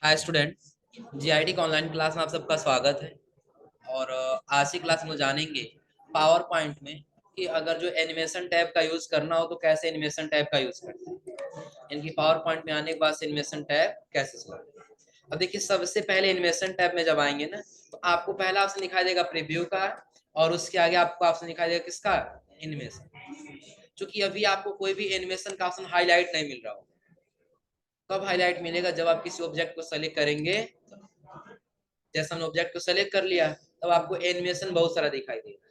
Hi student, GIT का online class में आप सबका स्वागत है। और आज की क्लास में जानेंगे पावर पॉइंट में कि अगर जो एनिमेशन टैब का यूज करना हो तो कैसे एनिमेशन टैब का यूज करते हैं। इनकी पावर पॉइंट में आने के बाद एनिमेशन टैब कैसे चलाते हैं। अब देखिए, सबसे पहले एनिमेशन टैब में जब आएंगे ना, तो आपको पहला ऑप्शन दिखाई देगा प्रीव्यू का, और उसके आगे आपको ऑप्शन दिखाई देगा किसका, एनिमेशन। क्योंकि अभी आपको कोई भी एनिमेशन का ऑप्शन हाईलाइट नहीं मिल रहा हो। कब हाईलाइट मिलेगा? जब आप किसी ऑब्जेक्ट को सेलेक्ट करेंगे। जैसा हमने ऑब्जेक्ट को सेलेक्ट कर लिया, तब आपको एनिमेशन बहुत सारा दिखाई देगा।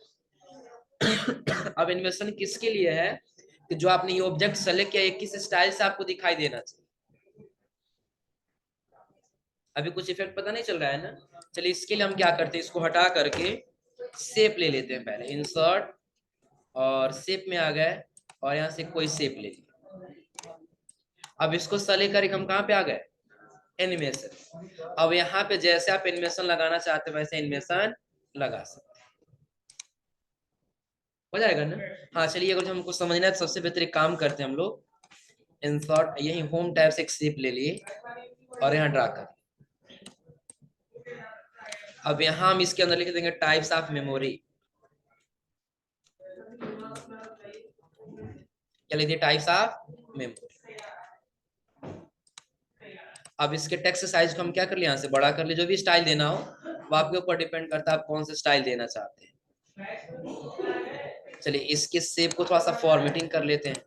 अब एनिमेशन किसके लिए है कि जो आपने ये ऑब्जेक्ट सेलेक्ट किया, किस स्टाइल से आपको दिखाई देना चाहिए। अभी कुछ इफेक्ट पता नहीं चल रहा है ना। चलिए, इसके लिए हम क्या करते हैं, इसको हटा करके शेप ले लेते हैं। पहले इंसर्ट और शेप में आ गए, और यहाँ से कोई शेप ले लिया। अब इसको सेलेक्ट करके हम कहाँ पे आ गए, एनिमेशन। अब यहाँ पे जैसे आप एनिमेशन लगाना चाहते हैं वैसे एनिमेशन लगा सकते हैं। हो जाएगा ना। हाँ चलिए, अगर हमको समझना है तो सबसे बेहतर एक काम करते हैं हम लोग। इंसर्ट, यही होम टैब से एक शेप ले लिए और यहाँ ड्रा कर। अब यहाँ हम इसके अंदर लिख देंगे टाइप्स ऑफ मेमोरी। क्या लिख दिए, टाइप्स ऑफ मेमोरी। अब इसके टेक्स्ट साइज को हम क्या कर लिए, यहाँ से बड़ा कर लिए। जो भी स्टाइल देना हो वो आपके ऊपर डिपेंड करता है, आप कौन सा स्टाइल देना चाहते हैं। चलिए, इसके शेप को थोड़ा सा फॉर्मेटिंग कर लेते हैं।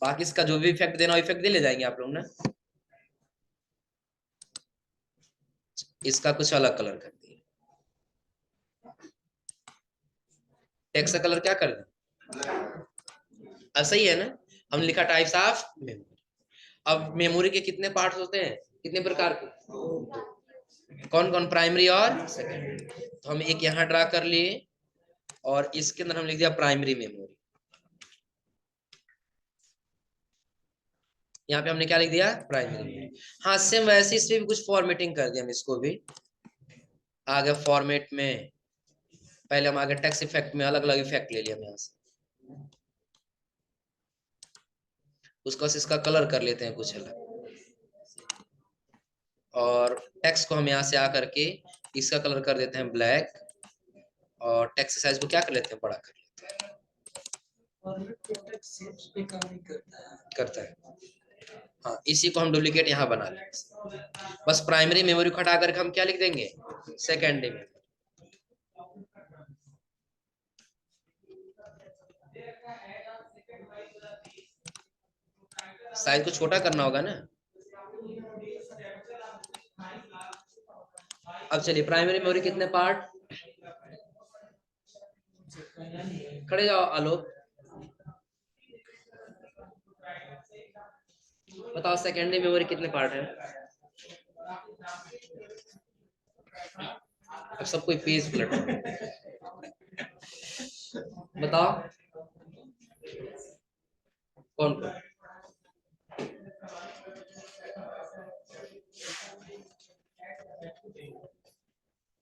बाकी इसका जो भी इफेक्ट देना हो इफेक्ट दे ले जाएंगे आप लोग ना। इसका कुछ अलग कलर कर दिए। टेक्स्ट का कलर क्या कर दें, सही है ना। हमने लिखा टाइप्स ऑफ मेमोरी। अब मेमोरी के कितने पार्ट्स होते हैं, कितने प्रकार के, कौन कौन, प्राइमरी और सेकेंडरी। तो हम एक यहाँ ड्रा कर लिए, और इसके अंदर हम लिख दिया प्राइमरी मेमोरी। यहाँ पे हमने क्या लिख दिया, प्राइमरी मेमोरी। हाँ सेम वैसे इसमें भी कुछ फॉर्मेटिंग कर दिया हम इसको भी। आगे फॉर्मेट में पहले हम आगे टेक्स्ट इफेक्ट में अलग अलग इफेक्ट ले लिया हम यहाँ से। उसका इसका कलर कर लेते हैं कुछ अलग। और टेक्स्ट को हम यहाँ से आकर के इसका कलर कर देते हैं ब्लैक, और टेक्स्ट साइज को क्या कर लेते हैं, बड़ा कर लेते हैं। करता है। हाँ, इसी को हम डुप्लीकेट यहाँ बना लेंगे। बस प्राइमरी मेमोरी को हटा करके हम क्या लिख देंगे, सेकेंडरी मेमोरी। साइज को छोटा करना होगा ना। अब चलिए, प्राइमरी मेमोरी कितने पार्ट, खड़े जाओ आलोक, बताओ सेकेंडरी मेमोरी कितने पार्ट है। अब सब कोई पेज पलट, बताओ कौन कौन।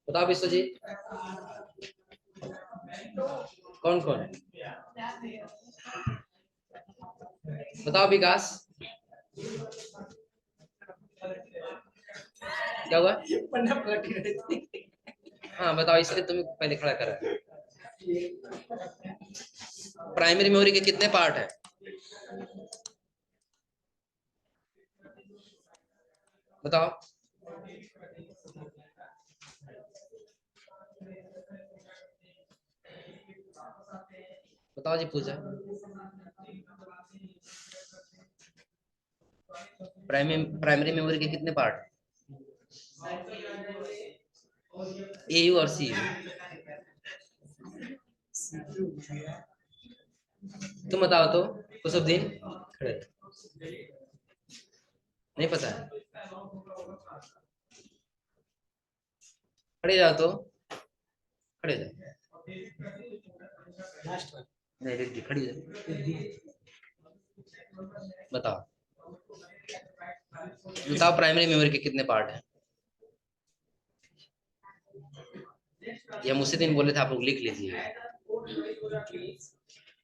बताओ विश्वजीत, कौन कौन, बताओ विकास, क्या हुआ। हाँ बताओ, इसलिए तुम्हें पहले खड़ा करा। प्राइमरी मेमोरी के कितने पार्ट है, बताओ। बताओ जी पूजा, प्राइमरी मेमोरी के कितने पार्ट, ए यू और सी यू। तुम बताओ तो, कुसुद्दीन, खड़े, नहीं पता है, खड़े जाओ तो, खड़े जाओ, नहीं रिद्धि खड़ी जाओ, बताओ। बताओ प्राइमरी मेमोरी के कितने पार्ट हैं। ये हम उसी दिन बोले थे, आप लोग लिख लीजिए।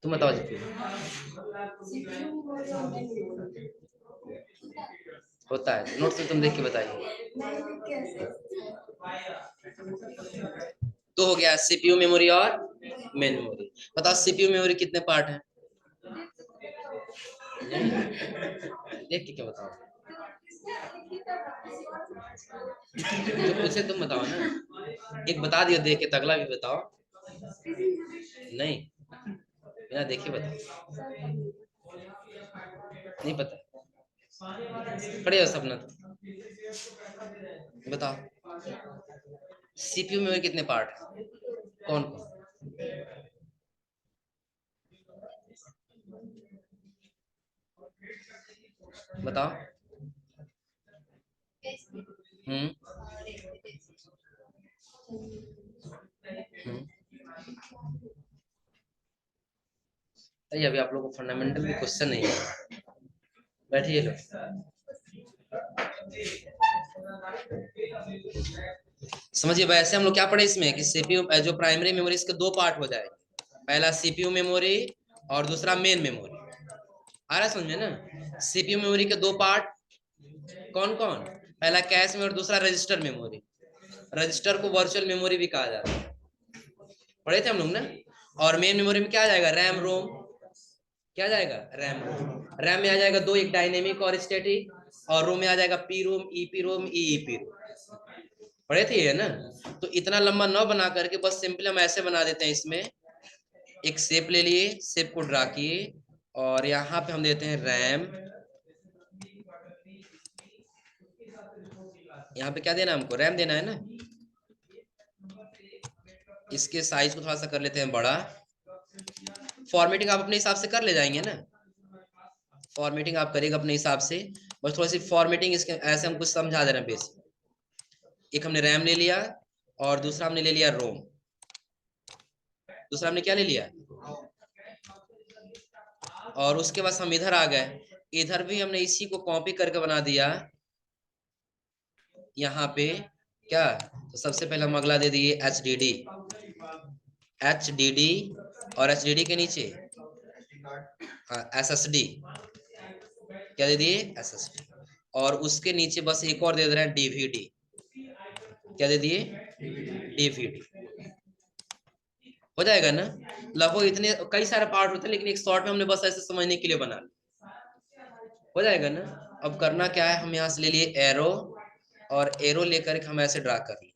तुम बताओ जी। होता है नोट्स में, तुम देख के बताइए। तो हो गया सीपीयू मेमोरी और मेन मेमोरी। बताओ सीपीयू मेमोरी कितने पार्ट हैं? देख के क्या बताओ, जो पूछे तुम बताओ ना। एक बता दियो देख के, तगला भी बताओ। नहीं, बिना देखे बताओ। नहीं पता, खड़े हो सपना, बताओ सीपीयू में कितने पार्ट है, कौन कौन? बताओ। हम्म हम्म। अरे अभी आप लोग को फंडामेंटल भी क्वेश्चन नहीं है, बैठिए लो। समझिए वैसे हम लोग क्या पढ़े इसमें कि सीपीयू जो प्राइमरी मेमोरी, इसके दो पार्ट हो जाएंगे। पहला सीपीयू मेमोरी और दूसरा मेन मेमोरी। आ रहा समझ में ना? सीपीयू मेमोरी के दो पार्ट कौन कौन? पहला कैश में और दूसरा रजिस्टर मेमोरी। रजिस्टर को वर्चुअल मेमोरी भी कहा जाता है, पढ़े थे हम लोग ना। और मेन मेमोरी में क्या आ जाएगा? RAM ROM. क्या आ जाएगा? RAM ROM. रैम में आ जाएगा दो, एक डायनेमिक और स्टैटिक, और रोम में आ जाएगा पी रोम, ईपी रोम, ईईपी रोम। पढ़े थे ये ना। तो इतना लंबा न बना करके बस सिंपल हम ऐसे बना देते हैं। इसमें एक शेप ले लिए, शेप को ड्रा किए, और यहाँ पे हम देते हैं रैम। यहाँ पे क्या देना है हमको? रैम देना है ना। इसके साइज को थोड़ा सा कर लेते हैं बड़ा। फॉर्मेटिंग आप अपने हिसाब से कर ले जाएंगे ना, फॉर्मेटिंग आप करिएगा अपने हिसाब से। बस थोड़ी सी फॉर्मेटिंग इसके ऐसे हम कुछ समझा दे रहे हैं बेसिक। एक हमने रैम ले लिया, और दूसरा हमने ले लिया रोम। दूसरा हमने क्या ले लिया? और उसके बाद हम इधर आ गए, इधर भी हमने इसी को कॉपी करके बना दिया। यहाँ पे क्या, तो सबसे पहले हम अगला दे दिए H D D. H D D, और एच डी डी के नीचे एस एस डी। क्या दे दिए? S S D. और उसके नीचे बस एक और दे दे रहे हैं डीवीडी। क्या दे दिए? डीवीडी। हो जाएगा ना? लगभग इतने कई सारे पार्ट होते हैं, लेकिन एक शॉर्ट में हमने बस ऐसे समझने के लिए बना लिया। हो जाएगा ना? अब करना क्या है, हम यहाँ से ले लिए एरो, और एरो लेकर के हम ऐसे ड्रा कर लिए।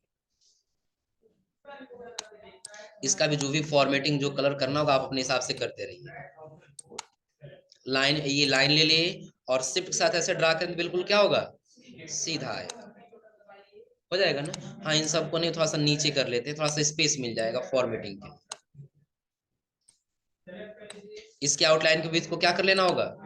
इसका भी जो भी फॉर्मेटिंग जो कलर करना होगा आप अपने हिसाब से करते रहिए। लाइन, ये लाइन ले लिए, और शिफ्ट के साथ ऐसे ड्रा करेंगे, बिल्कुल क्या होगा? सीधा आएगा। हो जाएगा ना? हाँ, इन सबको नहीं, थोड़ा सा नीचे कर लेते हैं, थोड़ा सा स्पेस मिल जाएगा फॉर्मेटिंग के। इसके आउटलाइन के बीच को क्या कर लेना होगा?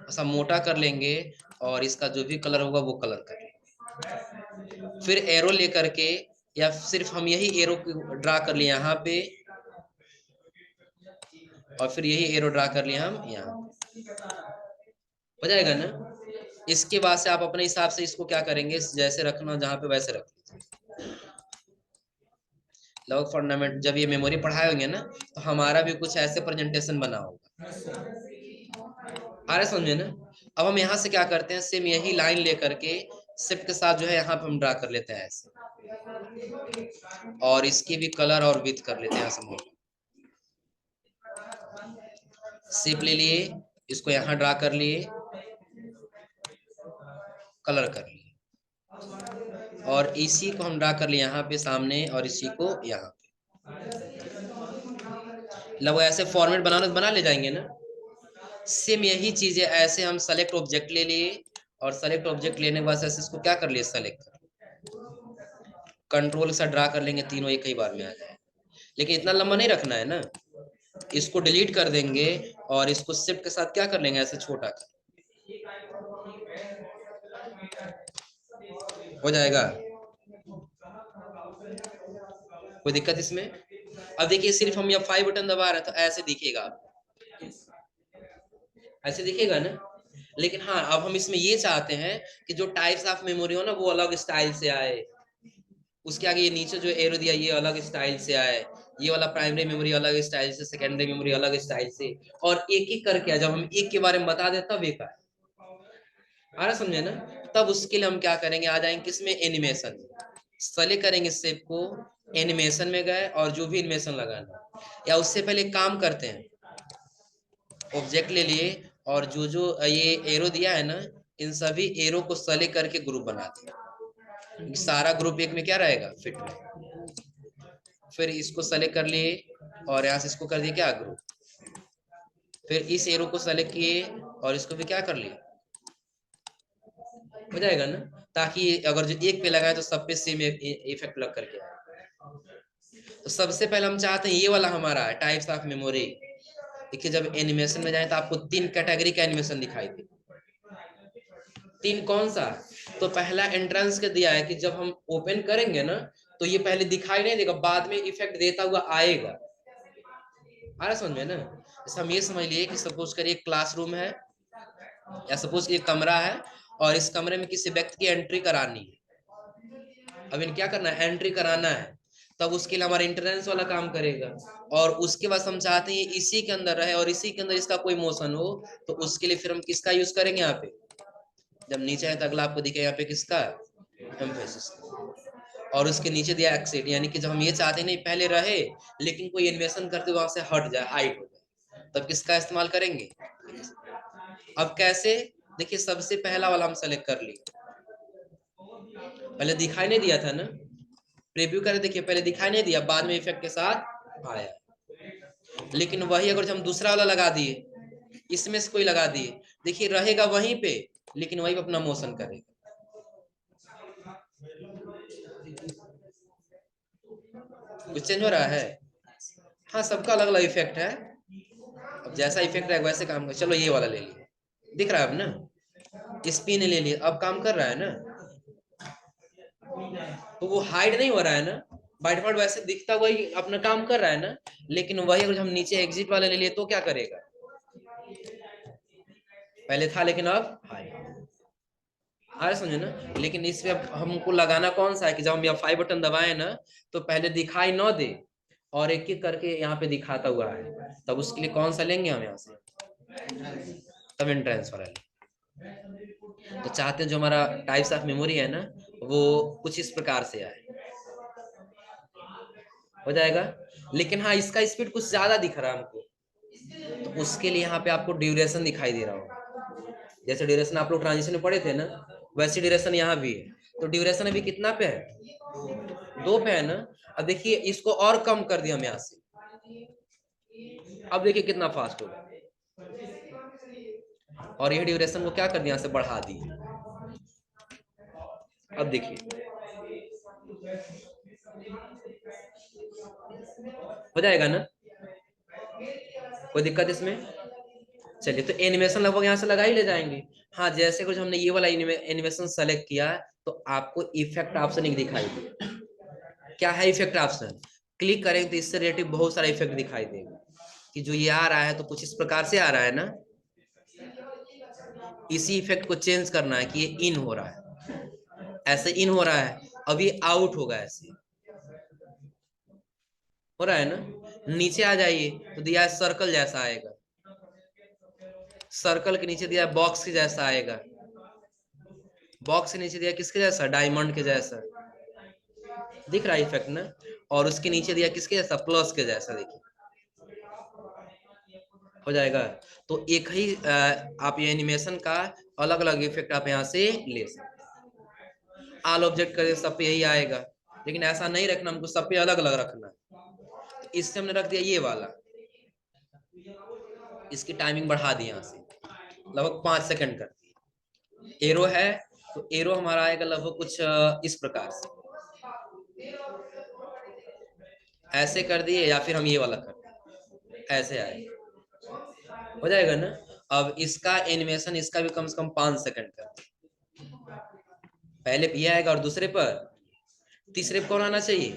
ऐसा मोटा कर लेंगे, और इसका जो भी कलर होगा वो कलर कर लेंगे। फिर एरो लेकर के, या सिर्फ हम यही एरो ड्रा कर लिए यहाँ पे, और फिर यही एरो ड्रा कर लिया हम यहाँ। हो जाएगा ना? इसके बाद से आप अपने हिसाब से इसको क्या करेंगे, जैसे रखना जहां पे वैसे रख लीजिए। लगभग फंडामेंट जब ये मेमोरी पढ़ाए होंगे ना, तो हमारा भी कुछ ऐसे प्रेजेंटेशन बना होगा। आ रहा समझे ना? अब हम यहाँ से क्या करते हैं, सेम यही लाइन लेकर के शिफ्ट के साथ जो है यहाँ पे हम ड्रा कर लेते हैं ऐसे, और इसकी भी कलर और विड्थ कर लेते हैं ऐसे। शेप ले लिए, इसको यहाँ ड्रा कर लिए, कलर कर लिए, और इसी को हम ड्रा कर लिए यहाँ पे सामने, और इसी को यहाँ पे। लगभग ऐसे फॉर्मेट बनाना बना ले जाएंगे ना। सेम यही चीज है, ऐसे हम सेलेक्ट ऑब्जेक्ट ले लिए, और सेलेक्ट ऑब्जेक्ट लेने के बाद ऐसे इसको क्या कर लिए, सेलेक्ट कंट्रोल से ड्रा कर लेंगे, तीनों एक ही बार में आ जाए। लेकिन इतना लंबा नहीं रखना है ना, इसको डिलीट कर देंगे, और इसको शिफ्ट के साथ क्या कर लेंगे, ऐसे छोटा कर। हो जाएगा? कोई दिक्कत इसमें? अब देखिए सिर्फ हम यहाँ 5 बटन दबा रहे हैं तो ऐसे दिखेगा, ऐसे दिखेगा ना। लेकिन हाँ, अब हम इसमें ये चाहते हैं कि जो टाइप्स ऑफ मेमोरी हो ना वो अलग स्टाइल से आए। उसके आगे ये नीचे जो एरो दिया ये अलग स्टाइल से आए, ये वाला प्राइमरी मेमोरी अलग स्टाइल से, सेकेंडरी मेमोरी अलग स्टाइल से, और एक एक करके जब हम एक के बारे में बता दे तब एक आए। आ रहा समझे ना? तब उसके लिए हम क्या करेंगे, आ जाएंगे किसमें, एनिमेशन। सेलेक्ट करेंगे शेप को, एनिमेशन में गए और जो भी एनिमेशन लगाना, या उससे पहले एक काम करते हैं, ऑब्जेक्ट ले लिए और जो जो ये एरो दिया है ना, इन सभी एरो को सेलेक्ट करके ग्रुप बना दिया। सारा ग्रुप एक में क्या रहेगा, फिट में। फिर इसको सेलेक्ट कर लिए और यहाँ से इसको कर दिए क्या, ग्रुप। फिर इस एरो को सेलेक्ट किए और इसको भी क्या कर लिए, हो जाएगा ना, ताकि अगर जो एक पे लगाए तो सब पे सेम इफेक्ट लग करके आए। तो सबसे पहले हम चाहते हैं ये वाला हमारा टाइप्स ऑफ मेमोरी। देखिए जब एनिमेशन में जाए तो आपको 3 कैटेगरी का एनिमेशन दिखाई दे। 3 कौन सा? तो पहला एंट्रेंस के दिया है कि जब हम ओपन करेंगे ना तो ये पहले दिखाई नहीं देगा, बाद में इफेक्ट देता हुआ आएगा। आ रहा समझ में ना? जैसे हम ये समझ लिए कि सपोज करिए क्लासरूम है, या सपोज ये कमरा है और इस कमरे में किसी व्यक्ति की एंट्री करानी है। अब इन क्या करना है, एंट्री कराना है, तब उसके लिए हमारा इंटरेंस वाला काम करेगा। और उसके बाद हम चाहते हैं इसी के अंदर रहे और इसी के अंदर इसका कोई मोशन हो, तो उसके लिए फिर हम किसका यूज करेंगे, यहाँ पे जब नीचे है तो अगला आपको दिखे यहाँ पे किसका, एम्फेसिस। और उसके नीचे दिया एक्सेट, यानी कि जब हम ये चाहते नहीं पहले रहे लेकिन कोई इन्वेशन करते वहां से हट जाए, हाइड हो जाए, तब किसका इस्तेमाल करेंगे। अब कैसे, देखिए सबसे पहला वाला हम सेलेक्ट कर लिए, पहले दिखाई नहीं दिया था ना, प्रीव्यू करे देखिए, पहले दिखाई नहीं दिया, बाद में इफेक्ट के साथ आया। लेकिन वही अगर हम दूसरा वाला लगा दिए, इसमें से कोई लगा दिए, देखिए रहेगा वहीं पे लेकिन वही पे अपना मोशन करेगा। कुछ चेंज हो रहा है? हाँ, सबका अलग अलग इफेक्ट है। अब जैसा इफेक्ट रहेगा वैसे काम कर। चलो ये वाला ले लिए, दिख रहा है अब ना, स्पिन ले लिए, अब काम कर रहा है ना, तो वो हाइड नहीं हो रहा है ना, बाय डिफॉल्ट वैसे दिखता वही अपना काम कर रहा है ना। लेकिन वही अगर हम नीचे एग्जिट वाले ले लिए तो क्या करेगा, पहले था लेकिन अब हाइड। आ समझे ना? लेकिन इसमें अब हमको लगाना कौन सा है कि जब हम F5 बटन दबाए ना तो पहले दिखाई न दे और एक एक करके यहाँ पे दिखाता हुआ है, तब उसके लिए कौन सा लेंगे हम यहाँ से, तब एंट्रेंस वाला लेंगे। तो चाहते हैं जो हमारा टाइप्स ऑफ मेमोरी है ना वो कुछ इस प्रकार से आए, हो जाएगा। लेकिन हाँ इसका स्पीड कुछ ज्यादा दिख रहा है हमको, तो उसके लिए यहाँ पे आपको ड्यूरेशन दिखाई दे रहा होगा। जैसे ड्यूरेशन आप लोग ट्रांजिशन में पढ़े थे ना, वैसी ड्यूरेशन यहाँ भी है। तो ड्यूरेशन अभी कितना पे है, 2 पे है ना। अब देखिए इसको और कम कर दिया हम यहाँ से, अब देखिए कितना फास्ट होगा। और ये ड्यूरेशन को क्या कर दिया, यहाँ से बढ़ा दी। अब देखिए हो जाएगा ना, कोई दिक्कत इसमें? चलिए तो एनिमेशन लगभग यहाँ से लगा ही ले जाएंगे। हाँ जैसे कुछ हमने ये वाला एनिमेशन सेलेक्ट किया तो आपको इफेक्ट ऑप्शन एक दिखाई दे। क्या है इफेक्ट ऑप्शन, क्लिक करेंगे तो इससे रिलेटिव बहुत सारा इफेक्ट दिखाई देगा कि जो ये आ रहा है तो कुछ इस प्रकार से आ रहा है ना। इसी इफेक्ट को चेंज करना है कि ये इन हो रहा है, ऐसे इन हो रहा है, अभी आउट होगा, ऐसे हो रहा है ना। नीचे आ जाइए तो दिया है सर्कल जैसा आएगा, सर्कल के नीचे दिया बॉक्स के जैसा आएगा, बॉक्स के नीचे दिया किसके जैसा, डायमंड के जैसा, दिख रहा है इफेक्ट ना। और उसके नीचे दिया किसके जैसा, प्लस के जैसा, देखिए हो जाएगा। तो एक ही आप ये एनिमेशन का अलग अलग इफेक्ट आप यहाँ से ले सकते हैं। ऑल ऑब्जेक्ट करें सब पे यही आएगा, लेकिन ऐसा नहीं रखना, हमको सब पे अलग अलग रखना है। तो इससे हमने रख दिया ये वाला, इसकी टाइमिंग बढ़ा दी यहाँ से लगभग 5 सेकंड कर दी। एरो है तो एरो हमारा आएगा लगभग कुछ इस प्रकार से, ऐसे कर दिए या फिर हम ये वाला कर दिए, ऐसे आएगा, हो जाएगा ना। अब इसका एनिमेशन इसका भी कम से कम 5 सेकंड कर, पहले ये आएगा और दूसरे पर, तीसरे पर कौन आना चाहिए,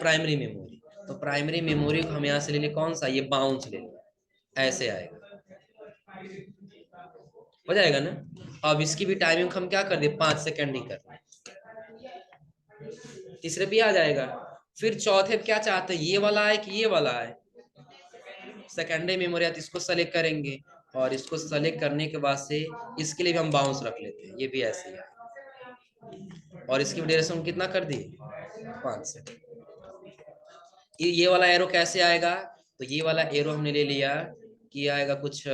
प्राइमरी मेमोरी। तो प्राइमरी मेमोरी को हम यहाँ से ले ले कौन सा, ये बाउंस ले ले, ऐसे आएगा, हो जाएगा ना। अब इसकी भी टाइमिंग हम क्या कर दे, 5 सेकंड ही कर, तीसरे पे आ जाएगा। फिर चौथे पे क्या चाहते हैं, ये वाला है कि ये वाला है, सेकेंडरी मेमोरी है तो इसको सेलेक्ट करेंगे, और इसको सेलेक्ट करने के बाद से इसके लिए भी हम बाउंस रख लेते हैं, ये भी ऐसे ही है, और इसकी ड्यूरेशन कितना कर दी 5 सेकंड। ये वाला एरो कैसे आएगा, तो ये वाला एरो हमने ले लिया कि आएगा कुछ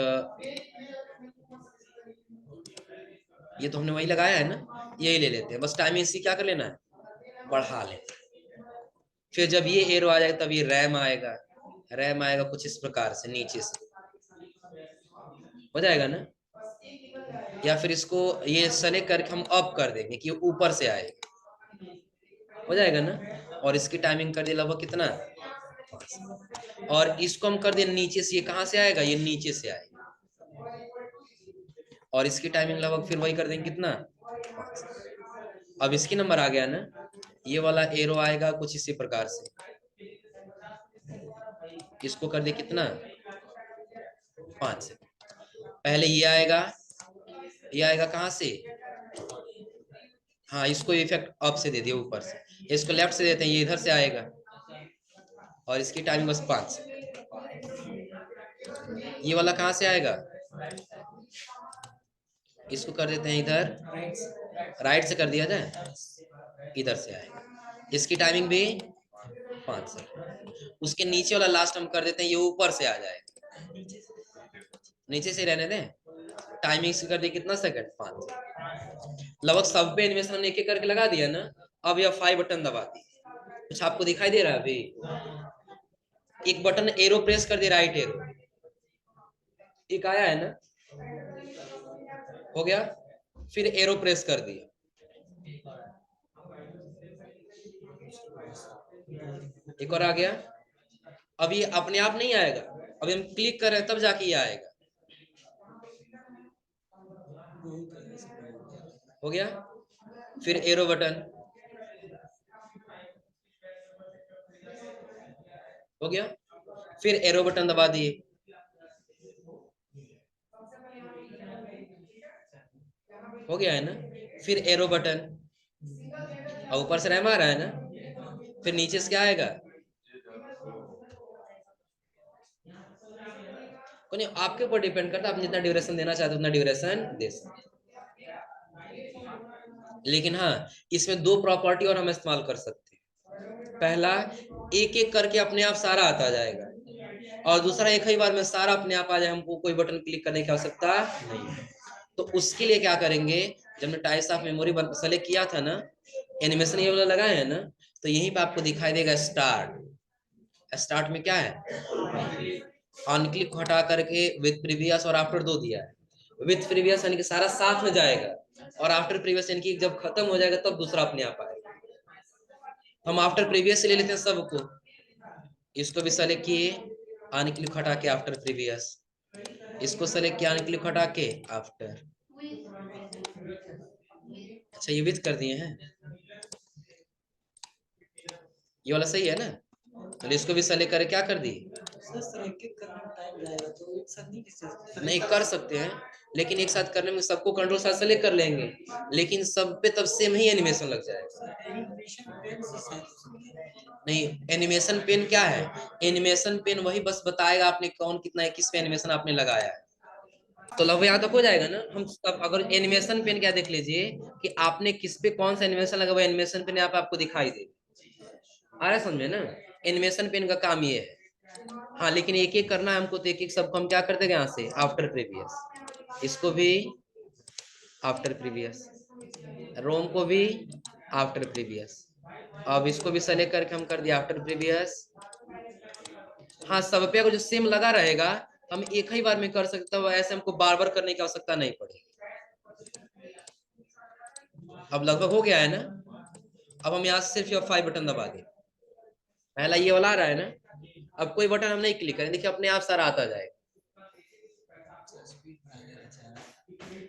ये तो हमने वही लगाया है ना, यही ले लेते हैं, बस टाइमिंग इसी क्या कर लेना है, बढ़ा लेना। फिर जब ये एरो आ जाएगा तब ये रैम आएगा, रैम आएगा कुछ इस प्रकार से नीचे से, हो जाएगा ना। या फिर इसको ये सेलेक्ट करके हम अप कर देंगे कि ऊपर से आएगा, हो जाएगा ना। और इसकी टाइमिंग कर दी लगभग कितना, और इसको हम कर दिए नीचे से, ये कहां से आएगा, ये नीचे से आएगा, और इसकी टाइमिंग लगभग फिर वही कर देंगे कितना 5। अब इसकी नंबर आ गया ना, ये वाला एरो आएगा कुछ इसी प्रकार से, इसको कर दे कितना 5 से। पहले ये आएगा कहां से, हाँ इसको इफेक्ट अप से दे दिया ऊपर से, इसको लेफ्ट से देते हैं, ये इधर से आएगा, और इसकी टाइमिंग बस 5 से। ये वाला कहां से आएगा, इसको कर देते हैं इधर, राइट से कर दिया जाए, इधर से आएगा, इसकी टाइमिंग भी 5 से। उसके नीचे वाला लास्ट हम कर देते हैं, ये ऊपर से आ जाएगा, नीचे से रहने दें, टाइमिंग से कर दिया कितना सेकंड 5। लगभग सब पे एनिमेशन हमने एक एक करके लगा दिया ना। अब यह 5 बटन दबा दी, कुछ आपको दिखाई दे रहा है अभी, एक बटन एरो प्रेस कर दिया, राइट एरो एक आया है ना, हो गया। फिर एरो प्रेस कर दिया, एक और आ गया। अब ये अपने आप नहीं आएगा, अभी हम क्लिक कर रहे हैं तब जाके ये आएगा, हो गया। फिर एरो बटन हो गया, फिर एरो बटन दबा दिए, हो गया है ना। फिर एरो बटन, और ऊपर से रैम आ रहा है ना, फिर नीचे से क्या आएगा, नहीं आपके ऊपर डिपेंड करता है, आप जितना ड्यूरेशन देना चाहते हो उतना ड्यूरेशन दे सकते। लेकिन हाँ, इसमें 2 प्रॉपर्टी और हम इस्तेमाल कर सकते हैं। पहला, एक एक करके अपने आप सारा आता जाएगा, और दूसरा एक ही बार में सारा अपने आप आ जाए, हमको कोई बटन क्लिक करने की आवश्यकता नहीं। तो उसके लिए क्या करेंगे, जब हमने टाइप्स ऑफ मेमोरी सेलेक्ट किया था ना, एनिमेशन ये वाला लगाए हैं ना, तो यहीं पे आपको दिखाई देगा स्टार्ट। स्टार्ट में क्या है, ऑन क्लिक हटा करके विद प्रीवियस और आफ्टर 2 दिया है। विद प्रीवियस यानी कि सारा साथ में जाएगा, और आफ्टर प्रीवियस यानी कि जब खत्म हो जाएगा तब दूसरा अपने आप आएगा। हम आफ्टर प्रीवियस से ले लेते हैं सबको, इसको भी सेलेक्ट किए, ऑन क्लिक हटा के आफ्टर प्रीवियस, इसको सेलेक्ट किया, ऑन क्लिक हटा के आफ्टर। अच्छा, ये विद कर दिए हैं, ये वाला सही है ना, तो इसको भी सेलेक्ट करके क्या कर दी, नहीं कर सकते हैं, लेकिन एक साथ करने में सबको कंट्रोल साथ सेलेक्ट कर लेंगे, लेकिन सब पे तब सेम ही एनिमेशन लग जाएगा। नहीं, एनिमेशन पेन क्या है, एनिमेशन पेन वही बस बताएगा आपने कौन कितना है, किस पे एनिमेशन आपने लगाया है। तो लगभग यहाँ तक हो जाएगा ना। हम सब अगर एनिमेशन पेन क्या देख लीजिए कि आपने किस पे कौन सा एनिमेशन लगा, वो एनिमेशन पेन यहाँ पे आपको दिखाई दे, आ रहा है समझे ना। एनिमेशन पेन का काम ये है। हाँ, लेकिन एक एक करना है हमको, तो एक एक सबको हम क्या कर देंगे यहाँ से आफ्टर प्रीवियस, इसको भी आफ्टर प्रीवियस, रोम को भी आफ्टर प्रीवियस, अब इसको भी सेलेक्ट करके हम कर दिया आफ्टर प्रीवियस। हाँ, सब पे जो सेम लगा रहेगा हम एक ही बार में कर सकते हैं, ऐसे हमको बार बार करने की आवश्यकता नहीं पड़ेगी। अब लगभग हो गया है ना। अब हम यहाँ से सिर्फ ये 5 बटन दबा दें, पहला ये वाला आ रहा है ना, अब कोई बटन हम नहीं क्लिक करें, देखिए अपने आप सारा आता जाएगा,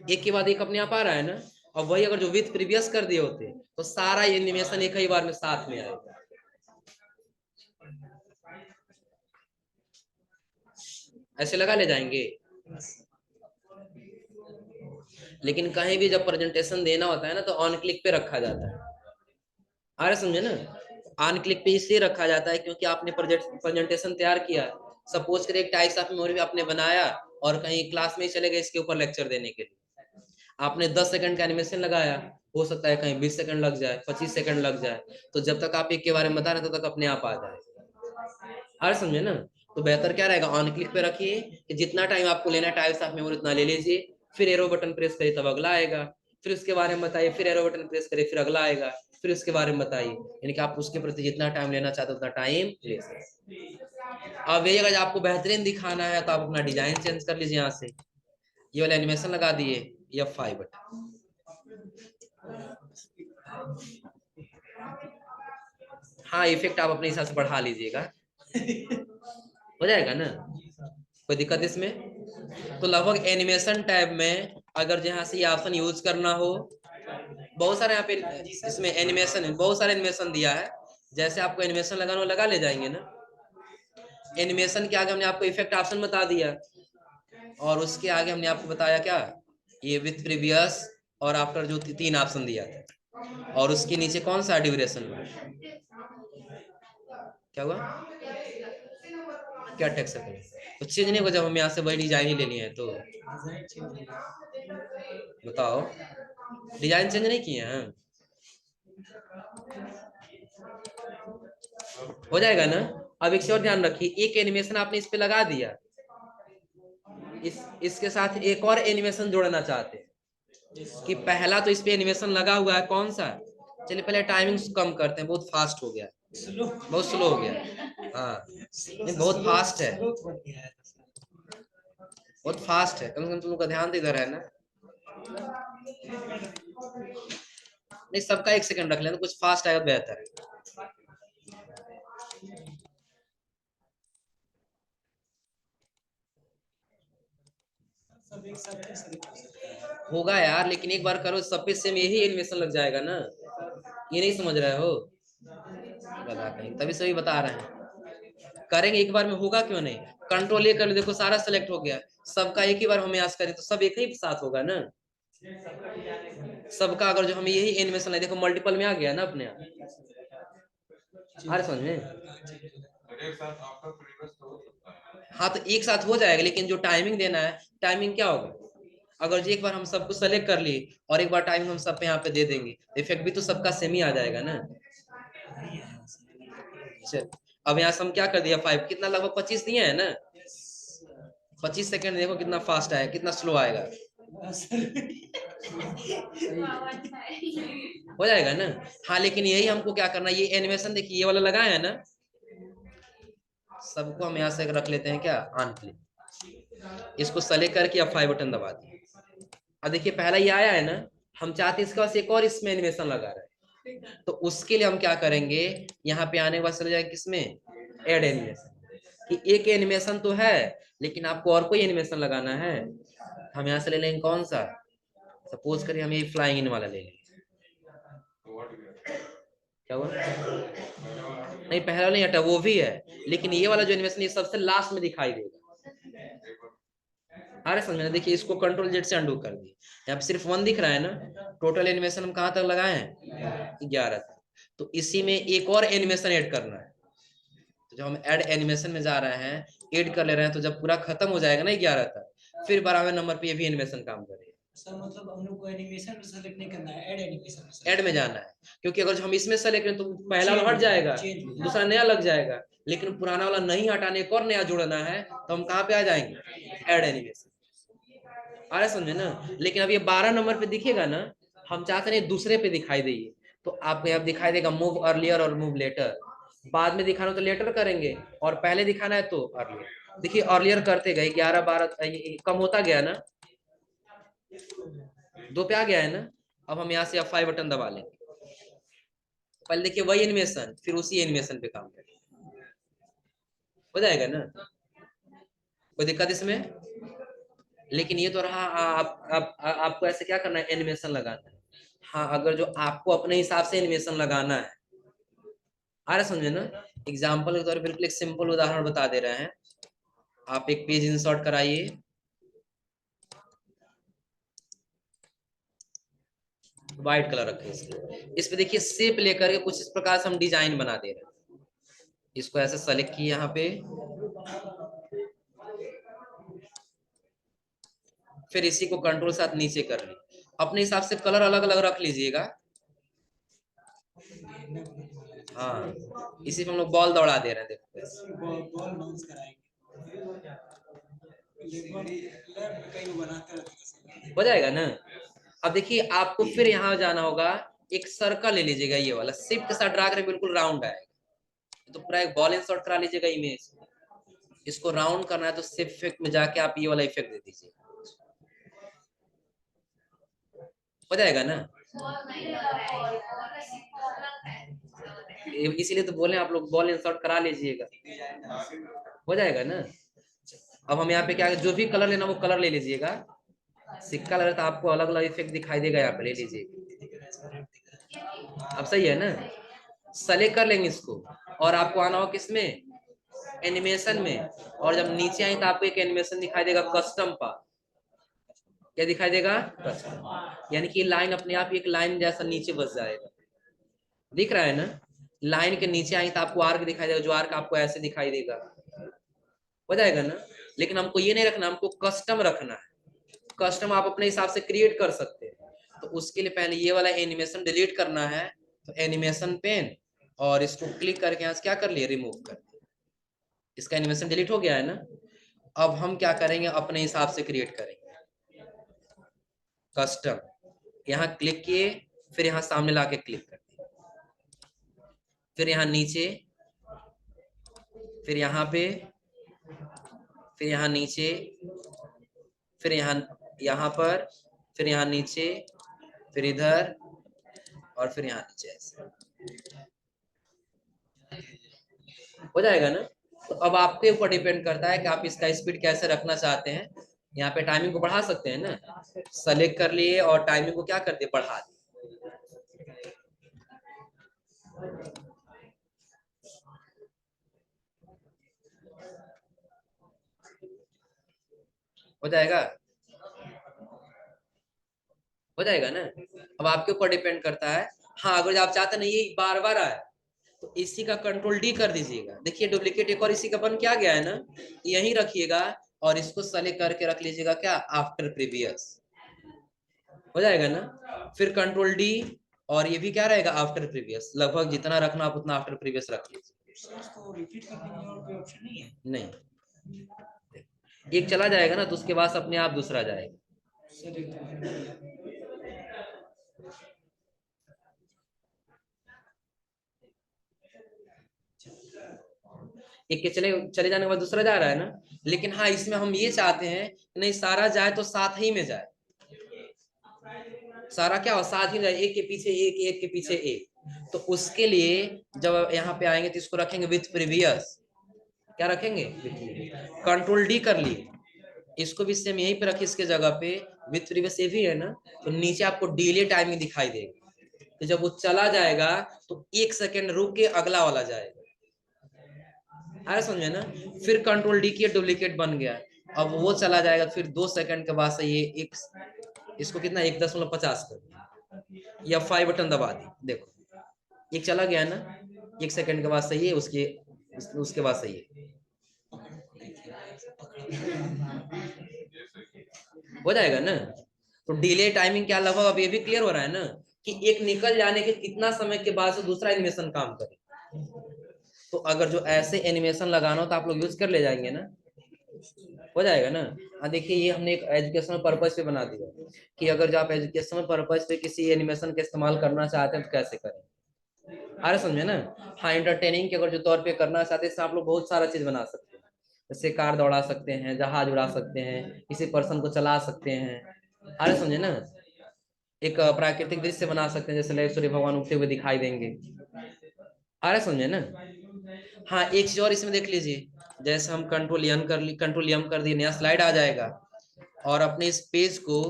एक के बाद एक अपने आप आ रहा है ना। और वही अगर जो विथ प्रीवियस कर दिए होते तो सारा एनिमेशन एक ही बार में साथ में आएगा। ऐसे लगा ले जाएंगे, लेकिन कहीं भी जब प्रेजेंटेशन देना होता है ना तो ऑन क्लिक पे रखा जाता है, आ रहा समझे ना। ऑन क्लिक पे इसलिए रखा जाता है क्योंकि आपने प्रेजेंटेशन तैयार किया, सपोज करिए एक टाइप्स ऑफ मेमोरी आपने बनाया और कहीं क्लास में ही चले गए इसके ऊपर लेक्चर देने के लिए, आपने 10 सेकंड का एनिमेशन लगाया, हो सकता है कहीं 20 सेकंड लग जाए, 25 सेकंड लग जाए, तो जब तक आप एक के बारे में बता रहे हैं तब तक अपने आप आ जाए। हर समझे ना? तो बेहतर क्या रहेगा, ऑन क्लिक पे रखिए कि जितना टाइम आपको लेना है टाइप्स ऑफ मेमोरी उतना ले लीजिए, फिर एरो बटन प्रेस करिए तब अगला आएगा, फिर उसके बारे में बताइए, फिर एरो बटन प्रेस करिए फिर अगला आएगा, फिर उसके बारे में बताइए, यानी कि आप उसके प्रति जितना टाइम लेना चाहते हो उतना टाइम ले सकते। अब यही अगर आपको बेहतरीन दिखाना है तो आप अपना डिजाइन चेंज कर लीजिए, यहाँ से ये वाला एनिमेशन लगा दिए, F5 बटन, हाँ इफेक्ट आप अपने हिसाब से बढ़ा लीजिएगा, हो जाएगा ना, कोई दिक्कत इसमें? तो लगभग एनिमेशन टैब में अगर जहाँ से ये ऑप्शन यूज करना हो, बहुत सारे यहाँ पे इसमें एनिमेशन है, बहुत सारे एनिमेशन दिया है, जैसे आपको एनिमेशन लगाना हो लगा ले जाएंगे ना। एनिमेशन के आगे हमने आपको इफेक्ट ऑप्शन बता दिया, और उसके आगे हमने आपको बताया क्या, ये विथ प्रीवियस और आफ्टर जो 3 ऑप्शन दिया था, और उसके नीचे कौन सा ड्यूरेशन में क्या हुआ, क्या टेक्स्ट है तो चेंज नहीं होगा, जब हम यहाँ से वही डिजाइन ही लेनी है तो बताओ, डिजाइन चेंज नहीं किए हैं, हो जाएगा ना। अब एक और ध्यान रखिए, एक एनिमेशन आपने इस पे लगा दिया, इसके साथ एक और एनिमेशन जोड़ना चाहते हैं कि पहला तो इस पे एनिमेशन लगा हुआ है कौन सा, चलिए पहले टाइमिंग कम करते हैं, बहुत फास्ट हो गया, बहुत स्लो हो गया, हाँ नहीं बहुत फास्ट है, बहुत फास्ट है, कम से कम तुम लोग का ध्यान तो इधर है ना, नहीं सबका 1 सेकंड रख लेना, कुछ फास्ट आएगा बेहतर है। होगा यार, लेकिन एक बार करो सब पे सेम यही एनिमेशन लग जाएगा ना, ये नहीं समझ रहे हो, बता कहीं तभी सभी बता रहे हैं, करेंगे एक बार में होगा क्यों नहीं, कंट्रोल ये कर लो, देखो सारा सेलेक्ट हो गया, सबका एक ही बार हम याद करें तो सब एक ही साथ होगा ना, सबका अगर जो हमें यही एनिमेशन लगे, देखो मल्टीपल में आ गया ना अपने आप, अरे समझ में, हाँ तो एक साथ हो जाएगा, लेकिन जो टाइमिंग देना है, टाइमिंग क्या होगा, अगर जो एक बार हम सबको सेलेक्ट कर लिए और एक बार टाइमिंग हम सब पे यहाँ पे दे देंगे, इफेक्ट भी तो सबका सेम ही आ जाएगा ना। चल अब यहाँ से हम क्या कर दिया, 5 कितना लगभग 25 दिए है ना, 25 सेकंड, देखो कितना फास्ट आएगा कितना स्लो आएगा, हो जाएगा ना। हाँ लेकिन यही हमको क्या करना, ये एनिमेशन देखिए ये वाला लगाया है ना, सबको हम यहाँ से रख लेते हैं क्या, ऑन क्लिक, इसको सेलेक्ट करके F5 बटन दबा दिए, अब देखिए पहला ये आया है ना, हम चाहते हैं इसके पास एक और इसमें एनिमेशन लगा रहे हैं, तो उसके लिए हम क्या करेंगे, यहाँ पे आने के बाद चले जाएंगे किसमें, ऐड एनिमेशन, कि एक एनिमेशन तो है लेकिन आपको और कोई एनिमेशन लगाना है, हम यहाँ से ले लेंगे कौन सा, सपोज करिए हम ये फ्लाइंग इन वाला ले लेंगे, क्या हुआ, नहीं पहला नहीं हटा वो भी है, लेकिन ये वाला जो एनिमेशन ये सबसे लास्ट में दिखाई देगा, आ रहा समझ में, देखिए इसको कंट्रोल जेड से अंडू कर दिए, यहाँ पे सिर्फ 1 दिख रहा है ना, टोटल एनिमेशन हम कहाँ तक लगाए हैं 11 तक, तो इसी में एक और एनिमेशन ऐड करना है, तो जब हम ऐड एनिमेशन में जा रहे हैं, ऐड कर ले रहे हैं, तो जब पूरा खत्म हो जाएगा ना 11 तक, फिर 12वें नंबर पे ये भी एनिमेशन काम करेगा। सर मतलब हम लोग को एनिमेशन सेलेक्ट नहीं करना है, ऐड एनिमेशन ऐड में जाना है, क्योंकि अगर जो हम इसमें सेलेक्ट करें तो पहला वाला हट जाएगा, दूसरा नया लग जाएगा, लेकिन पुराना वाला नहीं हटाने एक और नया जोड़ना है, तो हम कहाँ पे आ जाएंगे, ऐड एनिमेशन, आ रहा समझे ना। लेकिन अब ये 12 नंबर पे दिखेगा ना, हम चाहते नहीं दूसरे पे दिखाई दे, तो आपको यहाँ दिखाई देगा मूव अर्लियर और मूव लेटर, बाद में दिखाना तो लेटर करेंगे, और पहले दिखाना है तो अर्लियर, देखिए अर्लियर करते गए 11 12 कम होता गया ना, 2 पे आ गया है ना, अब हम यहाँ से F5 बटन दबा लेंगे, पहले देखिए वही एनिमेशन फिर उसी एनिमेशन पे काम करें, हो जाएगा ना, कोई दिक्कत इसमें, लेकिन ये तो रहा आपको ऐसे क्या करना है, एनिमेशन लगाना है, हाँ अगर जो आपको अपने हिसाब से एनिमेशन लगाना है, आ रहा समझे ना। एग्जाम्पल के तौर पर बिल्कुल एक सिंपल उदाहरण बता दे रहे हैं, आप एक पेज इंसर्ट कराइए, व्हाइट कलर रखे इस पे देखिए शेप लेकर के कुछ इस प्रकार से हम डिजाइन बना दे रहे हैं। इसको ऐसे सेलेक्ट किए यहाँ पे, फिर इसी को कंट्रोल साथ नीचे कर ली। अपने हिसाब से कलर अलग अलग रख लीजिएगा। हाँ, इसी पे हम लोग बॉल दौड़ा दे रहे हैं, देखो बॉल बाउंस कराएंगे, हो जाएगा ना। अब देखिए आपको फिर यहाँ जाना होगा, एक सर्कल ले लीजिएगा, ये वाला शिफ्ट के साथ ड्रा करें, बिल्कुल राउंड आएगा। तो पूरा एक बॉल इंसर्ट करा लीजिएगा इमेज, इसको राउंड करना है तो शिफ्ट इफेक्ट में जाके आप ये वाला इफेक्ट दे दीजिए, हो जाएगा ना। इसीलिए तो बोले आप लोग बॉल इंसर्ट करा लीजिएगा, हो जाएगा ना। अब हम यहाँ पे क्या, जो भी कलर लेना वो कलर ले लीजिएगा। सिक्का लग रहा था आपको, अलग अलग इफेक्ट दिखाई देगा, यहाँ पे ले लीजिए। अब सही है ना। सेलेक्ट कर लेंगे इसको, और आपको आना हो किसमें, एनिमेशन में। और जब नीचे आई तो आपको एक एनिमेशन दिखाई देगा कस्टम पा, क्या दिखाई देगा, कस्टम। यानी कि लाइन अपने आप एक लाइन जैसा नीचे बस जाएगा, दिख रहा है ना। लाइन के नीचे आई तो आपको आर्क दिखाई देगा, जो आर्क आपको ऐसे दिखाई देगा, हो जाएगा ना। लेकिन हमको ये नहीं रखना, हमको कस्टम रखना है। कस्टम आप अपने हिसाब से क्रिएट कर सकते हैं। तो उसके लिए पहले ये वाला एनिमेशन डिलीट करना है। तो एनिमेशन पेन, और इसको क्लिक करके यहाँ से क्या कर लिए, रिमूव कर दिए। इसका एनिमेशन डिलीट हो गया है ना। अब हम क्या करेंगे, अपने हिसाब से क्रिएट करेंगे कस्टम। यहाँ क्लिक किए, फिर यहाँ सामने लाके क्लिक कर दिए, फिर यहाँ नीचे, फिर यहाँ पे, फिर यहाँ नीचे, फिर यहाँ पर, फिर यहाँ नीचे, फिर इधर, और फिर यहाँ नीचे, ऐसे हो जाएगा ना। तो अब आपके ऊपर डिपेंड करता है कि आप इसका स्पीड कैसे रखना चाहते हैं। यहाँ पे टाइमिंग को बढ़ा सकते हैं ना, सेलेक्ट कर लिए और टाइमिंग को क्या कर दिए, बढ़ा दिए। हो जाएगा, हो जाएगा ना। अब आपके ऊपर डिपेंड करता है। हाँ, अगर आप चाहते नहीं ये बार बार आए, तो इसी का कंट्रोल डी कर दीजिएगा। देखिए डुप्लीकेट एक और इसी का बन क्या गया है ना, यही रखिएगा और इसको सेलेक्ट करके रख लीजिएगा क्या, आफ्टर प्रीवियस, हो जाएगा ना। फिर कंट्रोल डी, और ये भी क्या रहेगा, आफ्टर प्रीवियस। लगभग जितना रखना आप उतना आफ्टर प्रीवियस रख लीजिए। रिपीट करने की और कोई ऑप्शन नहीं है, नहीं। एक चला जाएगा ना तो उसके बाद अपने आप दूसरा जाएगा। एक के चले चले जाने के बाद दूसरा जा रहा है ना। लेकिन हाँ, इसमें हम ये चाहते हैं कि नहीं, सारा जाए तो साथ ही में जाए। सारा क्या हो, साथ ही जाए, एक के पीछे एक, एक के पीछे एक। तो उसके लिए जब यहाँ पे आएंगे तो इसको रखेंगे विथ प्रीवियस। क्या रखेंगे, कंट्रोल डी कर लिए। इसको भी सेम यहीं पे रखिए, इसके जगह पे विथ प्रीवियस ये भी है ना। तो नीचे आपको डिले टाइमिंग दिखाई देगी। तो जब वो चला जाएगा तो 1 सेकेंड रुक के अगला वाला जाएगा, अरे समझे ना। फिर कंट्रोल डी किया, डुप्लीकेट बन गया। अब वो चला जाएगा, फिर 2 सेकंड के बाद से ये एक, इसको कितना, 1.50 कर, या 5 बटन दबा दी, देखो एक चला गया ना। 1 सेकंड के बाद सही है, उसके बाद सही है, हो जाएगा ना। तो डिले टाइमिंग क्या, लगभग अब ये भी क्लियर हो रहा है ना, कि एक निकल जाने के कितना समय के बाद से दूसरा एनिमेशन काम करे। तो अगर जो ऐसे एनिमेशन लगाना हो तो आप लोग यूज कर ले जाएंगे ना, हो जाएगा ना। हाँ देखिए, ये हमने एक एजुकेशनल पर्पज पे बना दिया कि अगर जो आप एजुकेशनल पर्पज पे किसी एनिमेशन का इस्तेमाल करना चाहते हैं तो कैसे करें, अरे समझे ना। हाँ, एंटरटेनिंग के अगर जो तौर पे करना चाहते हैं, आप लोग बहुत सारा चीज बना सकते हैं। जैसे कार दौड़ा सकते हैं, जहाज उड़ा सकते हैं, किसी पर्सन को चला सकते हैं, अरे समझे ना। एक प्राकृतिक दृश्य बना सकते हैं, जैसे सूर्य भगवान उगते हुए दिखाई देंगे, अरे समझे ना। हाँ, एक चीज और इसमें देख लीजिए, जैसे हम कंट्रोल एम कर दिए, नया स्लाइड आ जाएगा। और अपने इस पेज को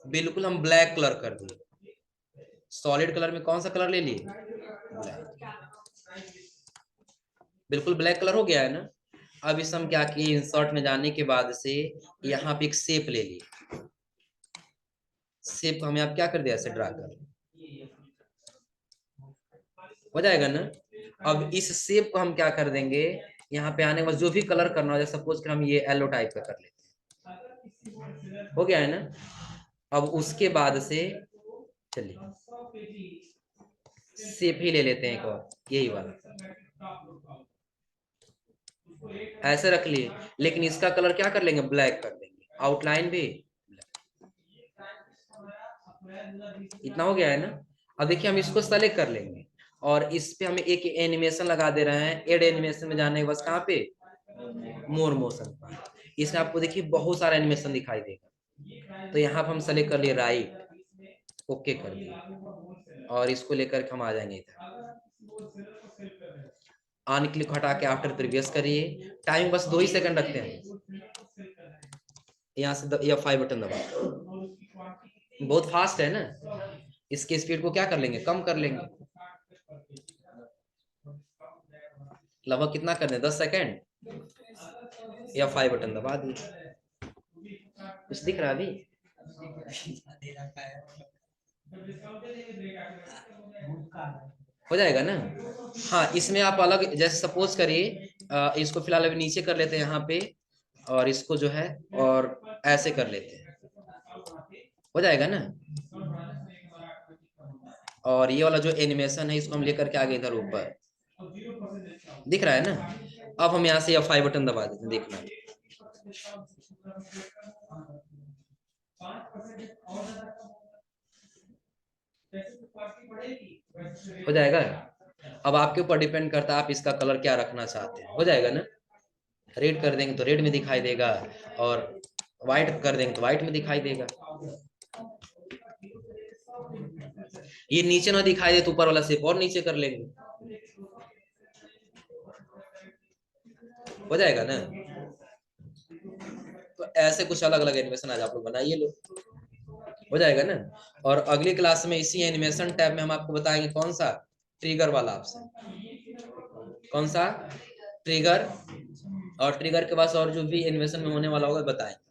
बिल्कुल हम ब्लैक कलर कर दिए। सॉलिड कलर में कौन सा कलर ले लिए, ब्लैक, बिल्कुल ब्लैक कलर हो गया है ना। अब इस हम क्या किए, इंसर्ट में जाने के बाद से यहाँ पे एक शेप ले लिए। शेप को हमें आप क्या कर दिया, ऐसे ड्रा कर, हो जाएगा ना। अब इस शेप को हम क्या कर देंगे, यहाँ पे आने के बाद जो भी कलर करना हो, जैसे सपोज कर हम ये येलो टाइप का कर लेते हैं, हो गया है ना। अब उसके बाद से चलिए शेप ही ले लेते हैं एक और, यही वाला ऐसे रख लिए, लेकिन इसका कलर क्या कर लेंगे, ब्लैक कर देंगे, आउटलाइन भी इतना हो गया है ना। अब देखिए हम इसको सेलेक्ट कर लेंगे और इस पे हम एक एनिमेशन लगा दे रहे हैं। एड एनिमेशन में जाने के बस कहाँ पे, मोर मोशन पर। इसमें आपको देखिए बहुत सारा एनिमेशन दिखाई देगा। तो यहाँ पर हम सेलेक्ट कर लिए राइट, ओके कर दिए और इसको लेकर के हम आ जाएंगे इधर। ऑन क्लिक हटा के आफ्टर प्रीवियस करिए, टाइम बस 2 ही सेकंड रखते हैं। यहाँ से F5 बटन दबा, बहुत फास्ट है ना, इसके स्पीड को क्या कर लेंगे, कम कर लेंगे। लगभग कितना कर दें, 10 सेकंड। F5 बटन दबा दिए, कुछ दिख रहा अभी हो जाएगा ना। हाँ इसमें आप अलग, जैसे सपोज करिए इसको फिलहाल अभी नीचे कर लेते हैं यहाँ पे, और इसको जो है और ऐसे कर लेते हैं, हो जाएगा ना। और ये वाला जो एनिमेशन है इसको हम लेकर के आगे इधर ऊपर, दिख रहा है ना। अब हम यहाँ से F5 बटन दबा देते हैं, देखना हो जाएगा। अब आपके ऊपर डिपेंड करता है आप इसका कलर क्या रखना चाहते हैं, हो जाएगा ना। रेड कर देंगे तो रेड में दिखाई देगा, और व्हाइट कर देंगे तो व्हाइट में दिखाई देगा। ये नीचे ना दिखाई दे तो ऊपर वाला शेप और नीचे कर लेंगे, हो जाएगा ना। तो ऐसे कुछ अलग अलग एनिमेशन आज आप लोग बनाइए लो, हो जाएगा ना। और अगली क्लास में इसी एनिमेशन टैब में हम आपको बताएंगे कौन सा, ट्रिगर वाला ऑप्शन, कौन सा ट्रिगर, और ट्रिगर के पास और जो भी एनिमेशन में होने वाला होगा बताएंगे।